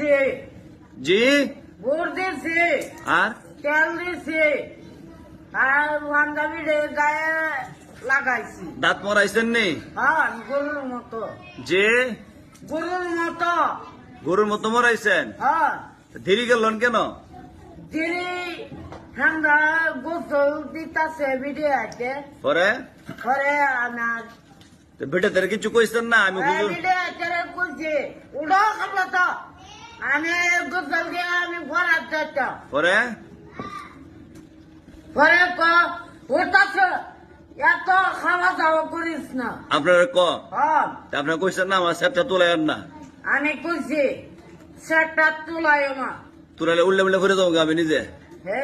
দিছি জি গুড় দিছি আর তেল দিছি আর পাঞ্জাবি গায়ে লাগাইছি দাঁত মরাইছেন নি হ্যাঁ গরুর মতো যে গরুর মতো গরুর মতো মরাইছেন হ্যাঁ ধীরে গেলেন কেন যিনি ঠান্ডা গোসল দিতাছে ভিডিও আছে পরে পরে আমার বেটে তার কিছু কইছেন না আমি হুজুর ভিডিও আছে করছি উড়ো খাবো তো আমি গোসল দিয়ে আমি ঘোরার যেতাম পরে পরে উঠতাছে এত খাওয়া দাওয়া করিস না আপনারা ক হ্যাঁ আপনারা কইছেন না আমার সেটটা তোলাইন না আমি কইছি সেটা তুলাই মা তুলাইলে উল্লে উল্লে করে যাবো আমি নিজে হে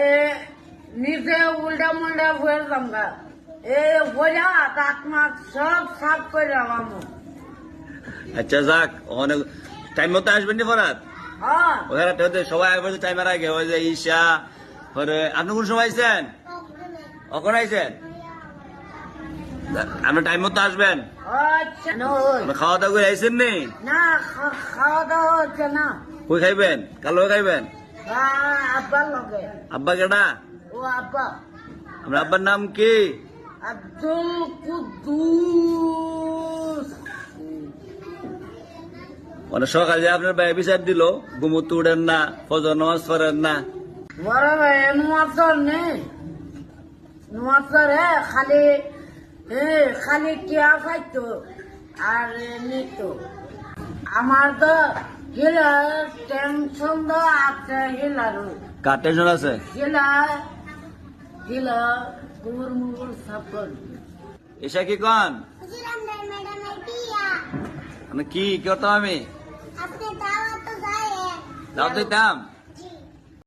নিজে উল্টা মুল্টা হয়ে যামগা এ হইয়া দাঁত মাত সব সাফ করে আমু আচ্ছা যাক অনেক টাইম মতো আসবেন নি ফরাত হ্যাঁ ওখানে সবাই আসবে টাইমের আগে ওই যে ঈশা পরে আপনি কোন সময় আইছেন কখন আইছেন আপনি টাইম মতো আসবেন আচ্ছা নই আপনি খাওয়া দাওয়া করে আইছেন নি না খাওয়া দাওয়া হচ্ছে না কই খাইবেন কালো খাইবেন আব্বার লগে আব্বা কেডা ও আব্বা আপনার আব্বার নাম কি আব্দুল কুদ্দুস মানে সকালে যে আপনার ভাই বিচার দিল ঘুমুতে উঠেন না ফজর নামাজ পড়েন না বড় ভাই নুয়াসর নেই নুয়াসর খালি টিয়া খাইতো আর নিত আমার তো হিলার টেনশন তো আছে হিলারও কার টেনশন আছে হিলা কুমুর মুগুর সাপন এসা কি কন মানে কি করতাম আমি দাও দিতাম